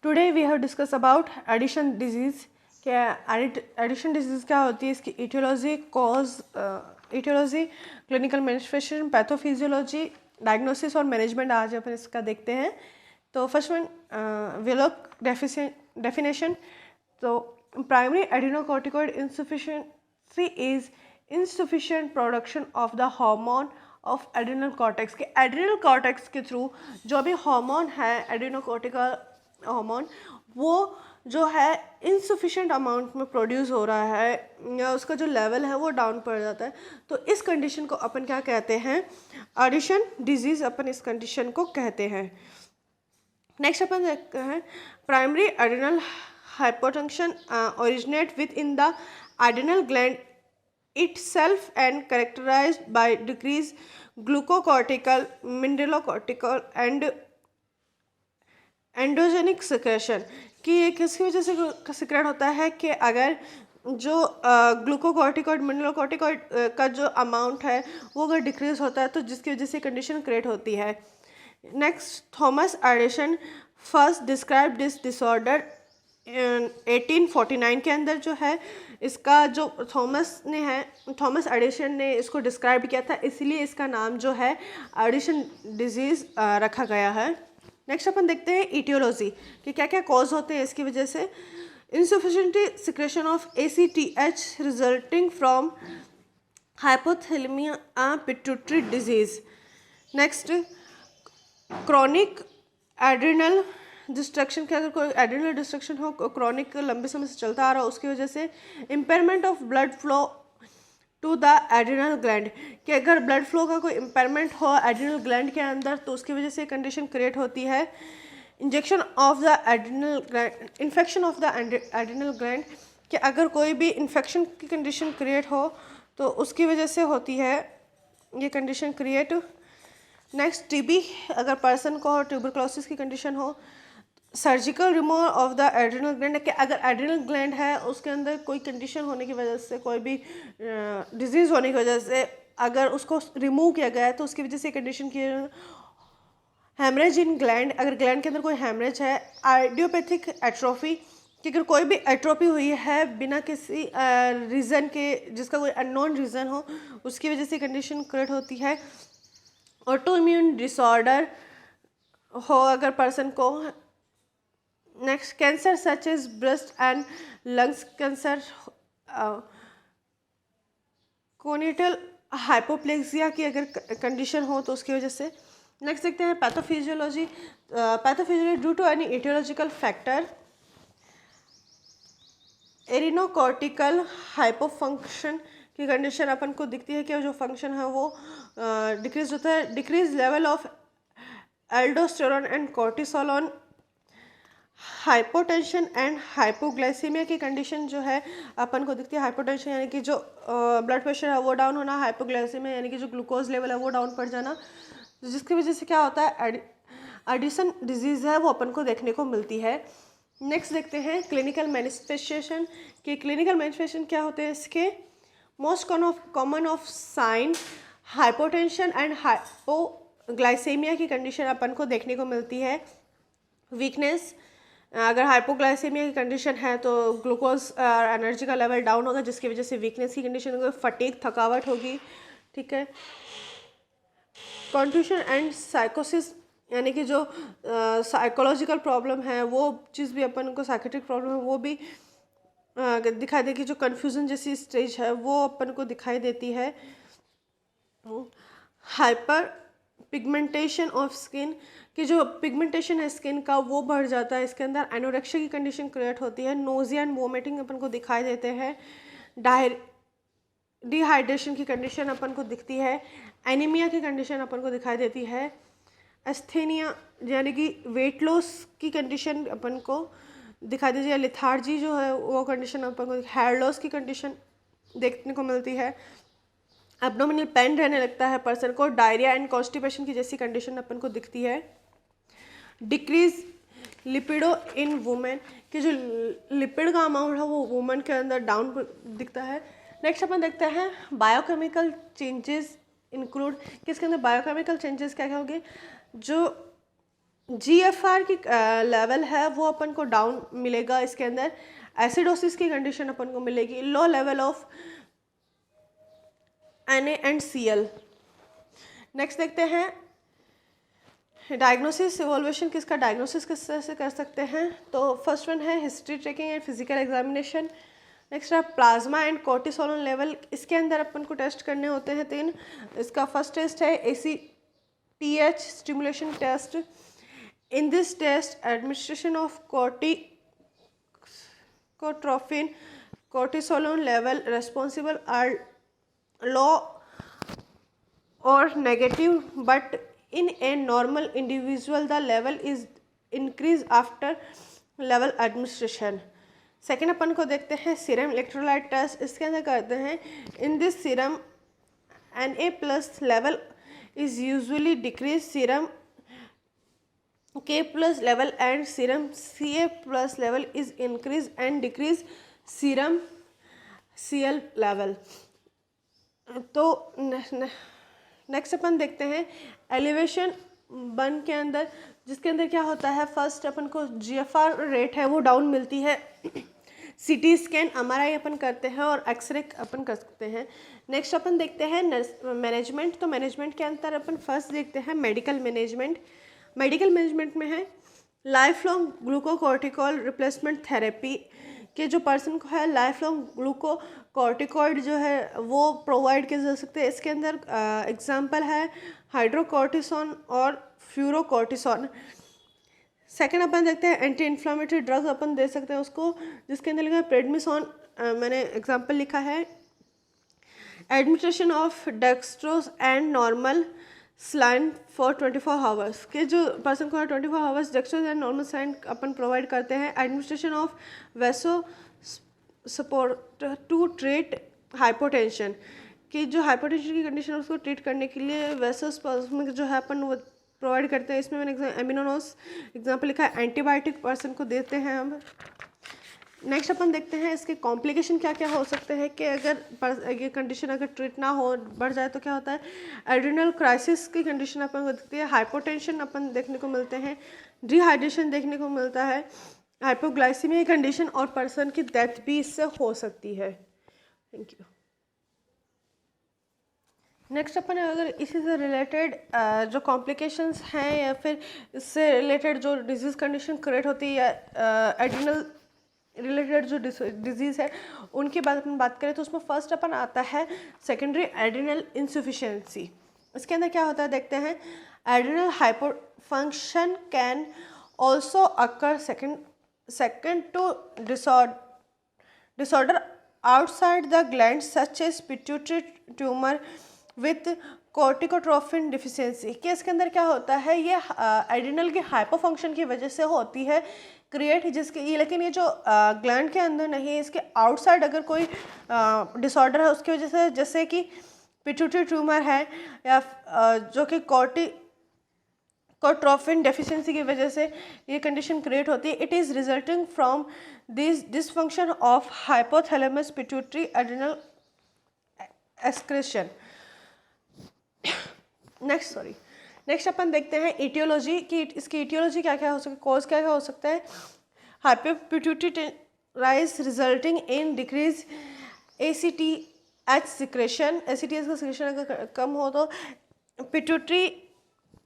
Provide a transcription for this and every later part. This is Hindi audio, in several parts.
Today we have discuss about Addison disease. क्या एडिशन डिजीज़ क्या होती है, इसकी etiology, cause, etiology, clinical manifestation, pathophysiology, diagnosis और मैनेजमेंट आज अपन इसका देखते हैं। तो फर्स्ट वन विलोक डेफिनेशन। तो primary adrenocorticoid insufficiency is insufficient production of the hormone of adrenal cortex के एड्रिनल कॉर्टेक्स के थ्रू जो भी हार्मोन है एडिनोकॉर्टिकल हार्मोन वो जो है इनसफिशेंट अमाउंट में प्रोड्यूस हो रहा है या उसका जो लेवल है वो डाउन पड़ जाता है। तो इस कंडीशन को अपन क्या कहते हैं, एडिशन डिजीज़ अपन इस कंडीशन को कहते हैं। नेक्स्ट अपन देखते हैं primary adrenal hypotension originate with in the adrenal gland itself and characterized by decreased glucocortical, mineralocortical and endogenic secretion. कि ये किसकी वजह से सिक्रेट होता है कि अगर जो ग्लूकोकॉर्टिकॉइड मिनरलोकॉर्टिकॉइड का जो अमाउंट है वो अगर डिक्रीज होता है तो जिसकी वजह से कंडीशन क्रिएट होती है। Next Thomas Edison first describe this disorder 1849 के अंदर जो है इसका जो थॉमस एडिसन ने इसको डिस्क्राइब किया था, इसलिए इसका नाम जो है एडिशन डिजीज़ रखा गया है। नेक्स्ट अपन देखते हैं इटियोलॉजी कि क्या क्या कॉज होते हैं इसकी वजह से। Insufficient secretion of ACTH resulting from हाइपोथैलेमिया pituitary disease. Next chronic adrenal destruction के अगर कोई एड्रिनल डिस्ट्रक्शन हो क्रॉनिक लंबे समय से चलता आ रहा हो उसकी वजह से impairment of blood flow to the adrenal gland कि अगर ब्लड फ्लो का कोई इम्पेयरमेंट हो एड्रिनल ग्लैंड के अंदर तो उसकी वजह से कंडीशन क्रिएट होती है। Injection of the adrenal gland, infection of the adrenal gland कि अगर कोई भी इन्फेक्शन की कंडीशन क्रिएट हो तो उसकी वजह से होती है ये कंडीशन क्रिएट। नेक्स्ट TB अगर पर्सन को ट्यूबरक्लोसिस की कंडीशन हो, surgical removal of the adrenal gland कि अगर एड्रिनल ग्लैंड है उसके अंदर कोई कंडीशन होने की वजह से कोई भी डिजीज़ होने की वजह से अगर उसको रिमूव किया गया है तो उसकी वजह से कंडीशन की। हेमरेज इन ग्लैंड अगर ग्लैंड के अंदर कोई हेमरेज है। आइडियोपैथिक एट्रोफी कि अगर कोई भी एट्रोफी हुई है बिना किसी रीज़न के, जिसका कोई अननोन रीज़न हो, उसकी वजह से कंडीशन क्रिएट होती है। ऑटो इम्यून डिसऑर्डर हो अगर पर्सन को। Next cancer such as breast and lungs cancer, congenital hypoplasia की अगर कंडीशन हो तो उसकी वजह से। नेक्स्ट देखते हैं pathophysiology. Pathophysiology due to any etiological factor adrenocortical hypofunction की कंडीशन अपन को दिखती है कि जो फंक्शन है वो डिक्रीज होता है। Decrease level of aldosterone and cortisone, hypotension and hypoglycemia की कंडीशन जो है अपन को दिखती है। हाइपोटेंशन यानी कि जो ब्लड प्रेशर है वो डाउन होना, हाइपोग्लाइसीमिया यानी कि जो ग्लूकोज लेवल है वो डाउन पड़ जाना, जिसकी वजह से क्या होता है एडिशन डिजीज़ है वो अपन को देखने को मिलती है। नेक्स्ट देखते हैं क्लिनिकल मैनिफेस्टेशन कि क्लिनिकल मैनिफेस्टेशन क्या होते हैं इसके। Most common of sine hypotension and hypoglycemia की कंडीशन अपन को देखने को मिलती है। वीकनेस अगर हाइपोग्लाइसीमिया की कंडीशन है तो ग्लूकोज एनर्जी का लेवल डाउन होगा जिसकी वजह से वीकनेस की कंडीशन होगी, फटीग थकावट होगी, ठीक है। कॉन्फ्यूजन एंड साइकोसिस यानी कि जो साइकोलॉजिकल प्रॉब्लम है वो चीज़ भी अपन को, साइकेट्रिक प्रॉब्लम है वो भी दिखाई देगी। जो कन्फ्यूज़न जैसी स्टेज है वो अपन को दिखाई देती है। हाइपर पिगमेंटेशन ऑफ स्किन कि जो पिगमेंटेशन है स्किन का वो बढ़ जाता है इसके अंदर। एनोरेक्सिया की कंडीशन क्रिएट होती है। नोजिया एंड वोमिटिंग अपन को दिखाई देते हैं। डिहाइड्रेशन की कंडीशन अपन को दिखती है। एनीमिया की कंडीशन अपन को दिखाई देती है। एस्थेनिया यानी कि वेट लॉस की कंडीशन अपन को दिखाई देती है। लिथार्जी जो है वो कंडीशन अपन को, हेयर लॉस की कंडीशन देखने को मिलती है। एब्डोमिनल पेन रहने लगता है पर्सन को। डायरिया एंड कॉन्स्टिपेशन की जैसी कंडीशन अपन को दिखती है। डिक्रीज लिपिडो इन वुमेन कि जो लिपिड का अमाउंट है वो वुमेन के अंदर डाउन दिखता है। नेक्स्ट अपन देखते हैं बायोकेमिकल चेंजेस इंक्लूड, किसके अंदर बायोकेमिकल चेंजेस क्या क्या होंगे। जो GFR की लेवल है वो अपन को डाउन मिलेगा, इसके अंदर एसिडोसिस की कंडीशन अपन को मिलेगी, low level of Na and Cl। Next देखते हैं डायग्नोसिस इवोल्यूशन, किसका डायग्नोसिस किस तरह से कर सकते हैं। तो फर्स्ट वन है history taking and physical examination. Next है प्लाज्मा एंड कोर्टिसोल लेवल, इसके अंदर अपन को टेस्ट करने होते हैं 3। इसका फर्स्ट टेस्ट है ACTH stimulation test. In this test administration of corticotropin cortisol level responsible are low or negative, but in a normal individual the level is increased after level administration। Second अपन को देखते हैं सीरम इलेक्ट्रोलाइट टेस्ट, इसके अंदर करते हैं in this serum Na+ level is usually decrease serum K+ level and serum Ca+ level is increase and decrease serum Cl level। तो नेक्स्ट अपन देखते हैं एलिवेशन 1 के अंदर, जिसके अंदर क्या होता है, फर्स्ट अपन को GFR रेट है वो डाउन मिलती है, CT स्कैन MRI अपन करते हैं और एक्सरे अपन कर सकते हैं। नेक्स्ट अपन देखते हैं मैनेजमेंट। तो मैनेजमेंट के अंदर अपन फर्स्ट देखते हैं मेडिकल मैनेजमेंट। मेडिकल मैनेजमेंट में है life long glucocorticoid replacement therapy, कि जो पर्सन को है लाइफ लॉन्ग ग्लूकोकॉर्टिकॉइड जो है वो प्रोवाइड किया जा सकते हैं। इसके अंदर एग्जांपल है हाइड्रोकॉर्टिसोन और फ्यूरोकॉर्टिसोन। सेकेंड अपन देखते हैं एंटी इन्फ्लामेटरी ड्रग्स अपन दे सकते हैं उसको, जिसके अंदर लिखा है प्रेडनिसोन, मैंने एग्जांपल लिखा है। Administration of dextrose and normal saline for 24 hours, के जो पर्सन को 24 hours dextrose and normal saline अपन प्रोवाइड करते हैं। Administration of vaso support to treat hypotension, कि जो हाइपोटेंशन की कंडीशन है उसको ट्रीट करने के लिए वेसोस्पाज्म जो है अपन वो प्रोवाइड करते हैं। इसमें मैंने एमिनोनोस एग्जाम्पल लिखा है, एंटीबायोटिक पर्सन को देते हैं हम। नेक्स्ट अपन देखते हैं इसके कॉम्प्लिकेशन क्या क्या हो सकते हैं, कि अगर ये कंडीशन अगर ट्रीट ना हो बढ़ जाए तो क्या होता है। एड्रिनल क्राइसिस की कंडीशन अपन को दिखती है, हाइपोटेंशन अपन देखने को मिलते हैं, डिहाइड्रेशन देखने को मिलता है, हाइपोग्लाइसीमिया कंडीशन और पर्सन की डेथ भी इससे हो सकती है। Thank you. नेक्स्ट अपन अगर इसी से रिलेटेड जो कॉम्प्लिकेशंस हैं या फिर इससे रिलेटेड जो डिजीज़ कंडीशन क्रिएट होती है या एड्रिनल रिलेटेड जो डिजीज़ है उनकी अपन बात करें तो उसमें फर्स्ट अपन आता है सेकेंडरी एड्रिनल इंसफिशिएंसी। इसके अंदर क्या होता है देखते हैं। Adrenal hypofunction can also occur second to disorder outside the gland such as pituitary tumour with corticotropin deficiency, कि इसके अंदर क्या होता है, ये एड्रिनल की हाइपोफंक्शन की वजह से होती है क्रिएट, जिसके ये लेकिन ये जो ग्लैंड के अंदर नहीं, इसके आउटसाइड अगर कोई डिसऑर्डर है उसकी वजह से, जैसे कि पिट्यूटरी ट्यूमर है या जो कि कॉर्टिकोट्रोपिन डेफिशिएंसी की वजह से ये कंडीशन क्रिएट होती है। It is resulting from this dysfunction of hypothalamus pituitary adrenal excretion. Next अपन देखते हैं इटियोलॉजी, कि इसकी इटियोलॉजी क्या क्या हो सकती है, कॉज क्या क्या हो सकता है। Hypopituitarism resulting in decrease ACTH secretion, ACTH का सिक्रेशन अगर कम हो तो pituitary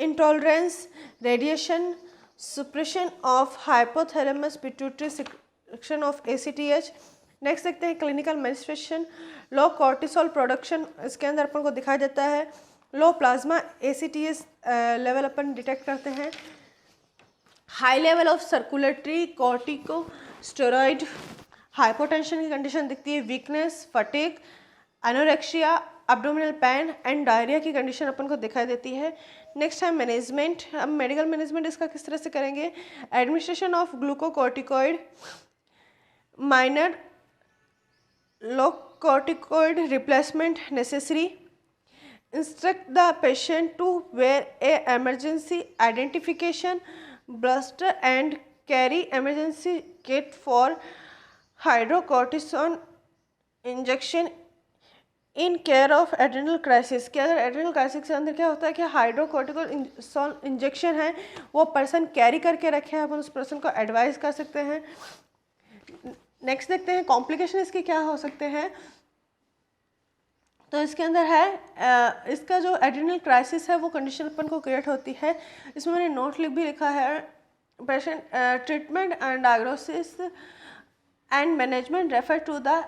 intolerance, radiation, suppression of hypothalamus pituitary secretion of ACTH। Next देखते हैं clinical manifestation, low cortisol production, इसके अंदर अपन को दिखाई देता है। लो प्लाज्मा ACTH लेवल अपन डिटेक्ट करते हैं। High level of circulatory corticosteroid, hypotension की कंडीशन दिखती है। Weakness, fatigue, anorexia, abdominal pain and diarrhea की कंडीशन अपन को दिखाई देती है। नेक्स्ट है मैनेजमेंट। अब मेडिकल मैनेजमेंट इसका किस तरह से करेंगे। Administration of glucocorticoid, mineralocorticoid replacement necessary, instruct the patient to wear a emergency identification blister and carry emergency kit for hydrocortisone injection in care of adrenal crisis, कि अगर एड्रेनल क्राइसिस के अंदर क्या होता है कि हाइड्रोकोर्टिकोल इंजेक्शन है वो पर्सन कैरी करके रखे हैं, अपन उस पर्सन को एडवाइस कर सकते हैं। नेक्स्ट देखते हैं कॉम्प्लिकेशन इसके क्या हो सकते हैं। तो इसके अंदर है इसका जो एड्रेनल क्राइसिस है वो कंडीशन अपन को क्रिएट होती है। इसमें मैंने नोट भी लिखा है, patient treatment and diagnosis and management refer to the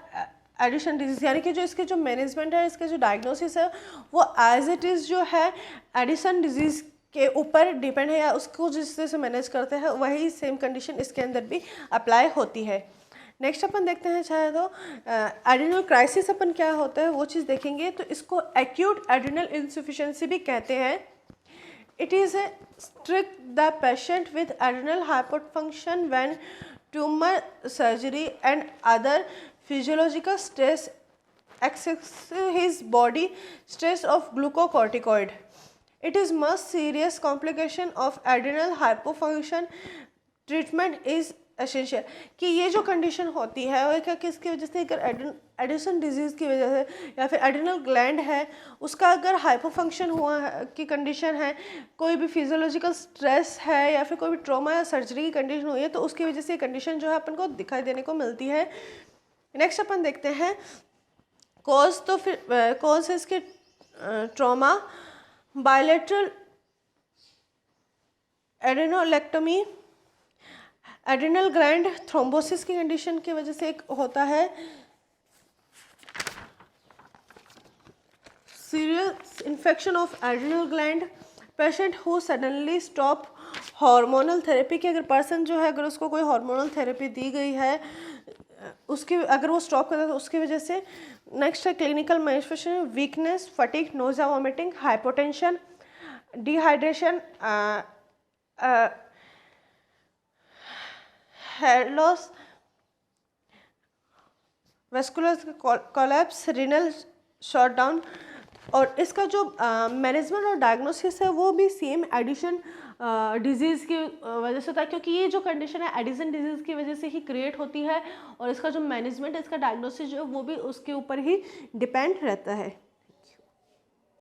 Addison disease, यानी कि जो इसके जो मैनेजमेंट है, इसके जो डायग्नोसिस है वो एज इट इज़ जो है एडिसन डिजीज़ के ऊपर डिपेंड है, या उसको जिस तरह से मैनेज करते हैं वही सेम कंडीशन इसके अंदर भी अप्लाई होती है। नेक्स्ट अपन देखते हैं चाहे तो एड्रेनल क्राइसिस अपन क्या होता है वो चीज़ देखेंगे। तो इसको एक्यूट एड्रेनल इंसफिशिएंसी भी कहते हैं। It is a strict the patient with adrenal hypofunction when tumour surgery and other physiological stress excessive his body stress of glucocorticoid. It is most serious complication of adrenal hypofunction. Treatment is essential, कि ये जो कंडीशन होती है वो क्या किसकी वजह से, अगर एडिसन डिजीज़ की वजह से या फिर एड्रेनल ग्लैंड है उसका अगर हाइपोफंक्शन हुआ है की कंडीशन है, कोई भी फिजियोलॉजिकल स्ट्रेस है या फिर कोई भी ट्रॉमा या सर्जरी की कंडीशन हुई है, तो उसकी वजह से ये कंडीशन जो है अपन को दिखाई देने को मिलती है। नेक्स्ट अपन देखते हैं कॉज। तो फिर कॉज है इसके trauma, bilateral adrenalectomy, adrenal gland thrombosis की कंडीशन की वजह से एक होता है, serious infection of adrenal gland, patient who suddenly stop hormonal therapy, कि अगर पर्सन जो है अगर उसको कोई हार्मोनल थेरेपी दी गई है उसकी अगर वो स्टॉप करता है तो उसकी वजह से। नेक्स्ट है clinical manifestation, weakness, fatigue, nausea, vomiting, hypotension, dehydration, hair loss, vascular collapse, renal shutdown. और इसका जो मैनेजमेंट और डायग्नोसिस है वो भी सेम एडिशन डिजीज़ की वजह से होता है, क्योंकि ये जो कंडीशन है एडिसन डिजीज़ की वजह से ही क्रिएट होती है, और इसका जो मैनेजमेंट, इसका डायग्नोसिस जो है वो भी उसके ऊपर ही डिपेंड रहता है।